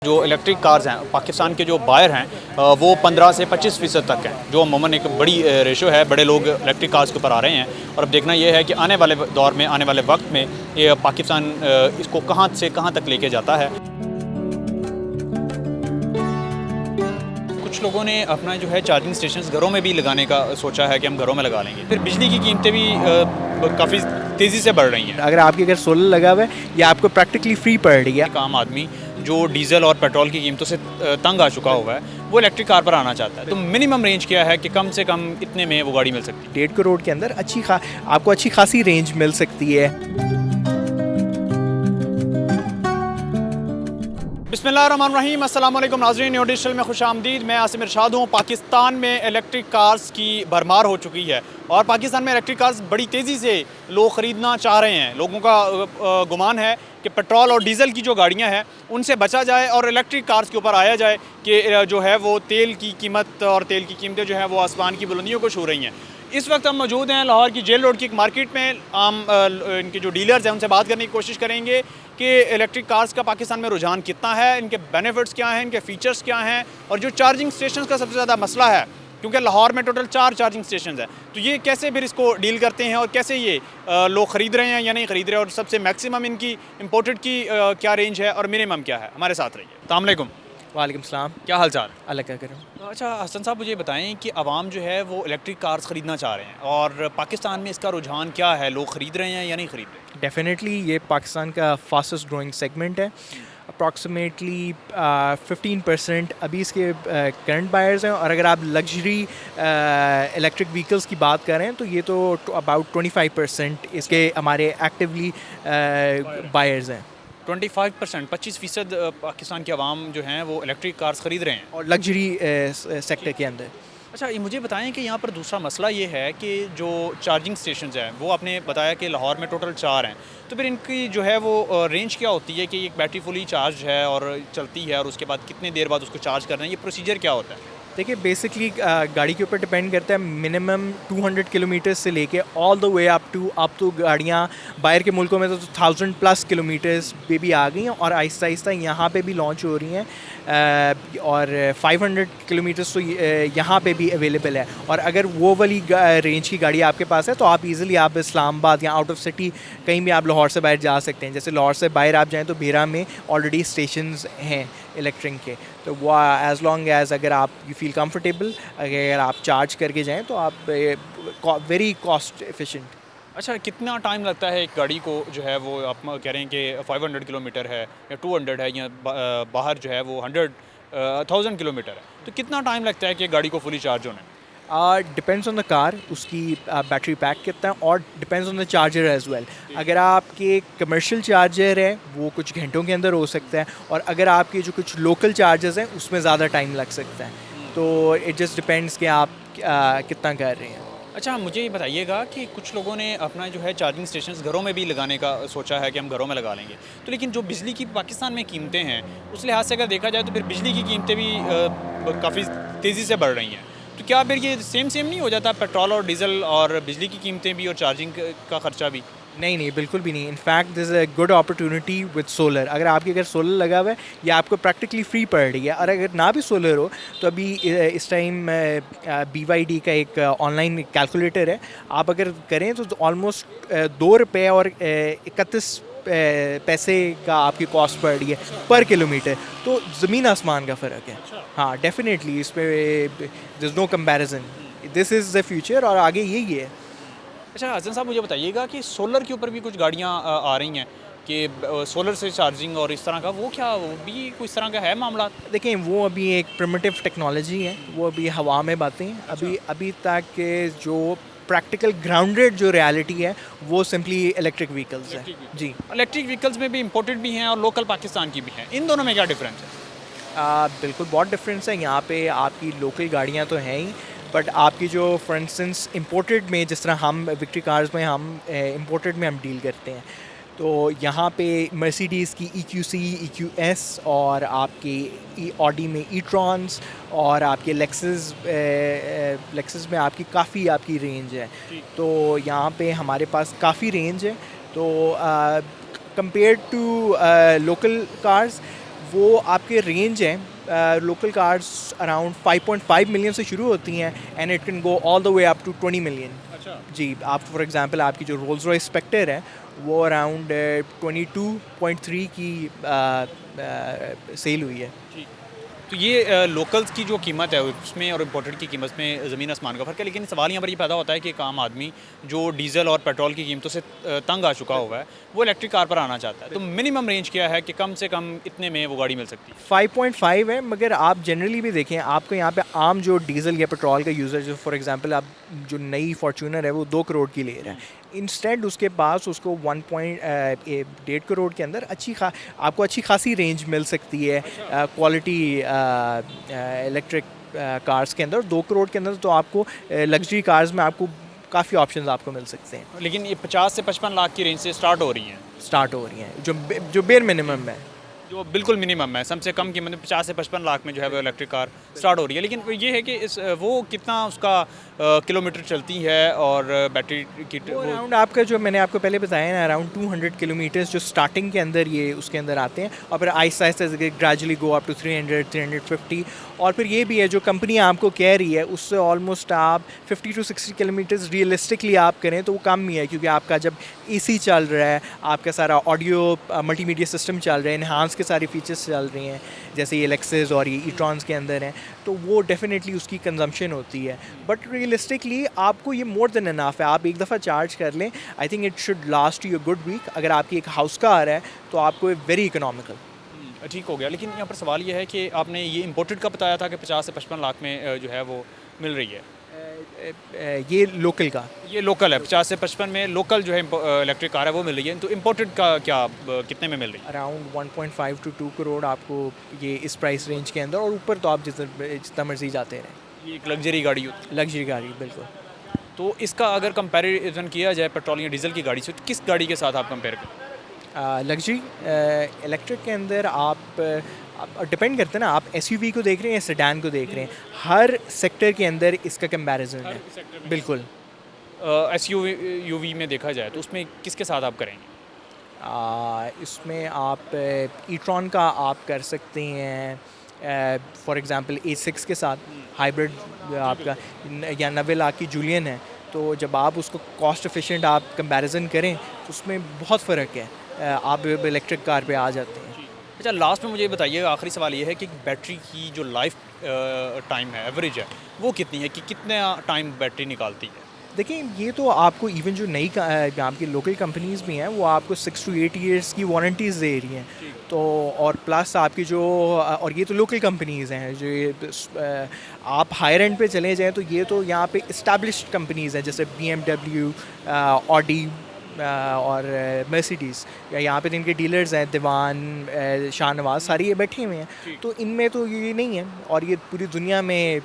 जो electric cars हैं पाकिस्तान के जो बायर हैं वो 15 से 25% तक हैं, जो अमूमन एक बड़ी रेशो है। बड़े लोग इलेक्ट्रिक कार्स के ऊपर आ रहे हैं और अब देखना ये है कि आने वाले दौर में, आने वाले वक्त में ये पाकिस्तान इसको कहाँ से कहाँ तक लेके जाता है। कुछ लोगों ने अपना जो है चार्जिंग स्टेशंस घरों में भी लगाने का सोचा है कि हम घरों में लगा लेंगे। फिर बिजली की कीमतें भी काफ़ी तेज़ी से बढ़ रही हैं। अगर आपके घर सोलर लगा हुआ है या आपको प्रैक्टिकली फ्री पड़ रही है, एक आम आदमी जो डीजल और पेट्रोल की कीमतों से तंग आ चुका हुआ है वो इलेक्ट्रिक कार पर आना चाहता है, तो मिनिमम रेंज क्या है कि कम से कम इतने में वो गाड़ी मिल सकती है। 1.5 करोड़ के अंदर आपको अच्छी खासी रेंज मिल सकती है। बिस्मिल्लाहिर्रहमानिर्रहीम, अस्सलाम वालेकुम नाज़रीन, न्यू डिजिटल में खुश आमदीद। मैं आसिम इरशाद हूँ। पाकिस्तान में इलेक्ट्रिक कार्स की भरमार हो चुकी है और पाकिस्तान में इलेक्ट्रिक कार्स बड़ी तेज़ी से लोग ख़रीदना चाह रहे हैं। लोगों का गुमान है कि पेट्रोल और डीज़ल की जो गाड़ियाँ हैं उनसे बचा जाए और इलेक्ट्रिक कार्स के ऊपर आया जाए कि जो है वो तेल की कीमत और तेल की कीमतें जो है वो आसमान की बुलंदियों को छू रही हैं। इस वक्त हम मौजूद हैं लाहौर की जेल रोड की एक मार्केट में। हम इनके जो डीलर्स हैं उनसे बात करने की कोशिश करेंगे कि इलेक्ट्रिक कार्स का पाकिस्तान में रुझान कितना है, इनके बेनिफिट्स क्या हैं, इनके फ़ीचर्स क्या हैं और जो चार्जिंग स्टेशन का सबसे ज़्यादा मसला है, क्योंकि लाहौर में टोटल 4 चार्जिंग स्टेशन हैं, तो ये कैसे फिर इसको डील करते हैं और कैसे ये लोग ख़रीद रहे हैं या नहीं ख़रीद रहे हैं और सबसे मैक्सिमम इनकी इम्पोर्टेड की क्या रेंज है और मिनिमम क्या है। हमारे साथ रहिए। अस्सलाम वालेकुम। वालेकुम सलाम। क्या हाल चाल? अल्लाह क्या करूँ। अच्छा हसन साहब, मुझे बताएं कि आवाम जो है वो इलेक्ट्रिक कार्स ख़रीदना चाह रहे हैं और पाकिस्तान में इसका रुझान क्या है, लोग ख़रीद रहे हैं या नहीं ख़रीद रहे? डेफिनेटली ये पाकिस्तान का फास्टेस्ट ग्रोइंग सेगमेंट है। अप्रॉक्सीमेटली 15% अभी इसके करंट बायर्स हैं, और अगर आप लग्जरी इलेक्ट्रिक व्हीकल्स की बात करें तो ये तो अबाउट 25% इसके हमारे एक्टिवली बायर्स हैं। 25%, 25% पाकिस्तान के अवाम जो हैं वो इलेक्ट्रिक कार्स ख़रीद रहे हैं और लग्जरी सेक्टर के अंदर। अच्छा, ये मुझे बताएं कि यहाँ पर दूसरा मसला ये है कि जो चार्जिंग स्टेशंस हैं वो आपने बताया कि लाहौर में टोटल 4 हैं, तो फिर इनकी जो है वो रेंज क्या होती है कि एक बैटरी फुली चार्ज है और चलती है और उसके बाद कितने देर बाद उसको चार्ज करना है, ये प्रोसीजर क्या होता है? देखिए बेसिकली गाड़ी के ऊपर डिपेंड करता है। मिनिमम 200 किलोमीटर से लेके all the way up to गाड़ियाँ बाहर के मुल्कों में तो 1000+ किलोमीटर्स पे भी आ गई हैं और आहिस्ता आहिस्ता यहाँ पे भी लॉन्च हो रही हैं। और 500 किलोमीटर्स तो यहाँ पे भी अवेलेबल है। और अगर वो वाली रेंज की गाड़ी आपके पास है तो आप इजीली आप इस्लामाबाद या आउट ऑफ सिटी कहीं भी आप लाहौर से बाहर जा सकते हैं। जैसे लाहौर से बाहर आप जाएँ तो बेरा में ऑलरेडी स्टेशंस हैं इलेक्ट्रिक के, तो वो एज़ लॉन्ग एज़ अगर आप यू फील कंफर्टेबल, अगर आप चार्ज करके जाएँ तो आप वेरी कॉस्ट एफिशिएंट। अच्छा, कितना टाइम लगता है एक गाड़ी को जो है वो आप कह रहे हैं कि 500 किलोमीटर है या 200 है या बाहर जो है वो 1000 किलोमीटर है, तो कितना टाइम लगता है कि गाड़ी को फुली चार्ज होने में? डिपेंड्स ऑन द कार, उसकी बैटरी पैक कितना है, और depends on the charger as well. अगर आपके कमर्शियल चार्जर है वो कुछ घंटों के अंदर हो सकता है, और अगर आपके जो कुछ लोकल चार्जर्स हैं उसमें ज़्यादा टाइम लग सकता है। तो इट जस्ट डिपेंड्स कि आप कितना कर रहे हैं। अच्छा, मुझे ये बताइएगा कि कुछ लोगों ने अपना जो है चार्जिंग स्टेशंस घरों में भी लगाने का सोचा है कि हम घरों में लगा लेंगे, तो लेकिन जो बिजली की पाकिस्तान में कीमतें हैं उस लिहाज से अगर देखा जाए तो फिर बिजली की कीमतें भी काफ़ी तेज़ी से बढ़ रही हैं, तो क्या फिर ये सेम नहीं हो जाता, पेट्रोल और डीज़ल और बिजली की कीमतें भी और चार्जिंग का ख़र्चा भी? नहीं, बिल्कुल भी नहीं। In fact this is a good opportunity with solar. अगर आपके घर सोलर लगा हुआ है या आपको प्रैक्टिकली फ्री पड़ रही है, और अगर ना भी सोलर हो तो अभी इस टाइम BYD का एक ऑनलाइन कैलकुलेटर है, आप अगर करें तो ऑलमोस्ट ₹2 और 31 पैसे का आपकी कॉस्ट पड़ रही है पर किलोमीटर। तो ज़मीन आसमान का फ़र्क है। हाँ, डेफिनेटली इस पर there is no comparison. This is the future और आगे यही है। अच्छा हसन साहब, मुझे बताइएगा कि सोलर के ऊपर भी कुछ गाड़ियाँ आ रही हैं कि सोलर से चार्जिंग और इस तरह का, वो क्या वो भी कोई इस तरह का है मामला? देखें, वो अभी एक प्रिमिटिव टेक्नोलॉजी है, वो अभी हवा में बातें हैं। अभी तक के जो प्रैक्टिकल ग्राउंडेड जो रियलिटी है वो सिंपली इलेक्ट्रिक व्हीकल्स है। जी, इलेक्ट्रिक व्हीकल्स में भी इंपोर्टेड भी हैं और लोकल पाकिस्तान की भी हैं, इन दोनों में क्या डिफरेंस है? बिल्कुल बहुत डिफरेंस है। यहाँ पे आपकी लोकल गाड़ियाँ तो हैं ही, बट आपकी जो फॉर इंस्टेंस इंपोर्टेड में, जिस तरह हम विक्ट्री कार्स में हम इंपोर्टेड में हम डील करते हैं, तो यहाँ पे मर्सिडीज़ की EQC, EQS, और आपकी ऑडी में e-trons, और आपके लेक्सस में आपकी काफ़ी आपकी रेंज है। तो यहाँ पे हमारे पास काफ़ी रेंज है। तो कंपेयर टू लोकल कार्स वो आपके रेंज हैं लोकल कार्स अराउंड 5.5 मिलियन से शुरू होती हैं and it can go all the way up to 20 million. अच्छा। जी, आप फॉर एग्जांपल आपकी जो रोल्स रॉयस स्पेक्टर है वो अराउंड 22.3 की सेल हुई है। जी। तो ये लोकल्स की जो कीमत है उसमें और इम्पोर्टेड की कीमत में ज़मीन आसमान का फ़र्क है, लेकिन सवाल यहाँ पर ये पैदा होता है कि एक आम आदमी जो डीज़ल और पेट्रोल की कीमतों से तंग आ चुका हुआ है वो इलेक्ट्रिक कार पर आना चाहता है, तो मिनिमम रेंज क्या है कि कम से कम इतने में वो गाड़ी मिल सकती है? 5.5 है, मगर आप जनरली भी देखें आपको यहाँ पे आम जो डीज़ल या पेट्रोल का यूज़र जो फॉर एग्जांपल आप जो नई फॉर्च्यूनर है वो 2 करोड़ की ले रहा है, इंस्टेड उसके पास उसको 1.8 करोड़ के अंदर आपको अच्छी खासी रेंज मिल सकती है क्वालिटी इलेक्ट्रिक कार्स के अंदर। 2 करोड़ के अंदर तो आपको लग्जरी कार्स में आपको काफ़ी ऑप्शंस आपको मिल सकते हैं। लेकिन ये 50 से 55 लाख की रेंज से स्टार्ट हो रही हैं, स्टार्ट हो रही हैं जो बेर मिनिमम है, जो बिल्कुल मिनिमम है, सबसे कम कीमत में 50 से 55 लाख में जो है वो इलेक्ट्रिक कार स्टार्ट हो रही है। लेकिन ये है कि वो कितना उसका किलोमीटर चलती है और बैटरी की अराउंड आपका जो मैंने आपको पहले बताया ना अराउंड 200 किलोमीटर्स जो स्टार्टिंग के अंदर ये उसके अंदर आते हैं और फिर Aahista Aahista gradually go up to 300 350 और फिर ये भी है जो कंपनी आपको कह रही है उससे ऑलमोस्ट आप 50 to 60 किलोमीटर्स रियलिस्टिकली आप करें तो वो कम ही है, क्योंकि आपका जब एसी चल रहा है, आपका सारा ऑडियो मल्टीमीडिया सिस्टम चल रहा है, इन्हांस के सारे फीचर्स चल रहे हैं जैसे ये एलेक्सेस और ये ई-ट्रॉन्स के अंदर हैं, तो वो डेफिनेटली उसकी कंजम्पशन होती है। बट रियलिस्टिकली आपको ये मोर देन इनफ है, आप एक दफ़ा चार्ज कर लें, I think it should last you a good week. अगर आपकी एक हाउस कार है तो आपको वेरी इकोनॉमिकल ठीक हो गया। लेकिन यहाँ पर सवाल ये है कि आपने ये इम्पोर्टेड का बताया था कि 50 से 55 लाख में जो है वो मिल रही है, ये लोकल का, ये लोकल है 50 से 55 में लोकल जो है इलेक्ट्रिक कार है वो मिल रही है, तो इम्पोर्टेड का क्या कितने में मिल रही है? अराउंड 1.5 to 2 करोड़ आपको ये इस प्राइस रेंज के अंदर, और ऊपर तो आप जितना मर्जी जाते रहें। ये एक लग्जरी गाड़ी होती है, लग्जरी गाड़ी बिल्कुल। तो इसका अगर कंपैरिजन किया जाए पेट्रोल या डीजल की गाड़ी से तो किस गाड़ी के साथ आप कंपेयर करें? लग्जरी इलेक्ट्रिक के अंदर आप डिपेंड करते हैं ना, आप एसयूवी को देख रहे हैं या सेडान को देख रहे हैं, हर सेक्टर के अंदर इसका कंपैरिजन है बिल्कुल। एसयूवी में देखा जाए तो उसमें किसके साथ आप करेंगे? इसमें आप ई-ट्रॉन का आप कर सकते हैं फॉर एग्जांपल A6 के साथ हाइब्रिड आपका, या 90 लाख की जूलियन है, तो जब आप उसको कॉस्ट एफिशिएंट आप कंपैरिजन करें तो उसमें बहुत फ़र्क है, आप इलेक्ट्रिक कार पे आ जाते हैं। अच्छा, लास्ट में मुझे बताइए, आखिरी सवाल ये है कि बैटरी की जो लाइफ टाइम है, एवरेज है, वो कितनी है कि कितना टाइम बैटरी निकालती है? देखिए ये तो आपको इवन जो नई आपकी लोकल कंपनीज़ भी हैं वो आपको 6 to 8 ईयर्स की वारंटीज़ दे रही हैं, तो और प्लस आपकी जो और ये तो लोकल कंपनीज़ हैं, जो ये आप हायर एंड पे चले जाएं तो ये तो यहाँ पे इस्टेब्लिश्ड कंपनीज़ हैं जैसे BMW, ऑडी और मर्सिडीज़, या यहाँ पे जिनके डीलर्स हैं दीवान, शाहनवाज, सारे ये बैठे हुए हैं, तो इनमें तो ये नहीं है। और ये पूरी दुनिया में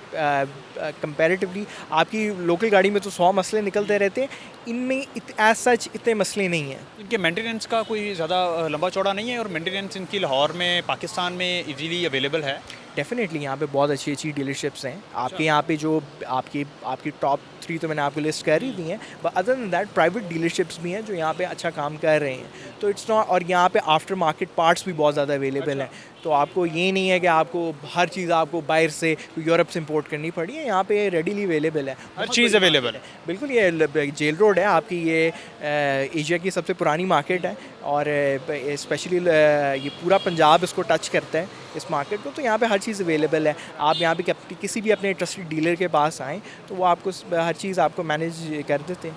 कंपैरेटिवली आपकी लोकल गाड़ी में तो 100 मसले निकलते रहते हैं, इनमें एज सच इतने मसले नहीं हैं। इनके मेंटेनेंस का कोई ज़्यादा लंबा चौड़ा नहीं है, और मेंटेनेंस इनकी लाहौर में पाकिस्तान में इजीली अवेलेबल है? डेफिनेटली यहाँ पे बहुत अच्छी अच्छी डीलरशिप्स हैं आपके यहाँ पे, जो आपकी टॉप 3 तो मैंने आपको लिस्ट कर ही दी हैं, but other than that private dealerships भी हैं जो यहाँ पे अच्छा काम कर रहे हैं, तो इट्स नॉट, और यहाँ पे आफ्टर मार्केट पार्ट्स भी बहुत ज़्यादा अवेलेबल हैं, तो आपको ये नहीं है कि आपको हर चीज़ आपको बाहर से यूरोप से इंपोर्ट करनी पड़ी है, यहाँ पे रेडीली अवेलेबल है, हर चीज़ अवेलेबल है बिल्कुल। ये जेल रोड है आपकी, ये एशिया की सबसे पुरानी मार्केट है, और स्पेशली ये पूरा पंजाब इसको टच करता है इस मार्केट को, तो यहाँ पे हर चीज़ अवेलेबल है। आप यहाँ पे किसी भी अपने ट्रस्टेड डीलर के पास आएँ तो वो आपको हर चीज़ आपको मैनेज कर देते हैं।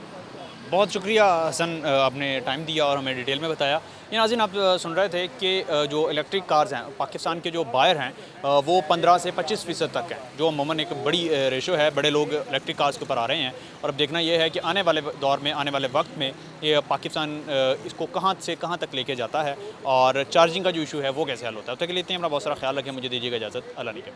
बहुत शुक्रिया हसन, आपने टाइम दिया और हमें डिटेल में बताया। ये नाज़रीन, आप सुन रहे थे कि जो इलेक्ट्रिक कार्स हैं पाकिस्तान के जो बायर हैं वो 15 से 25% तक हैं, जो अमूमन एक बड़ी रेशो है, बड़े लोग इलेक्ट्रिक कार्स के ऊपर आ रहे हैं। और अब देखना ये है कि आने वाले दौर में, आने वाले वक्त में ये पाकिस्तान इसको कहाँ से कहाँ तक लेके जाता है, और चार्जिंग का जो इशू है वो कैसे हल होता है। तो के लिए इतने, अपना बहुत सारा ख्याल रखें, मुझे दीजिएगा इजाज़त, अल्लाह ने।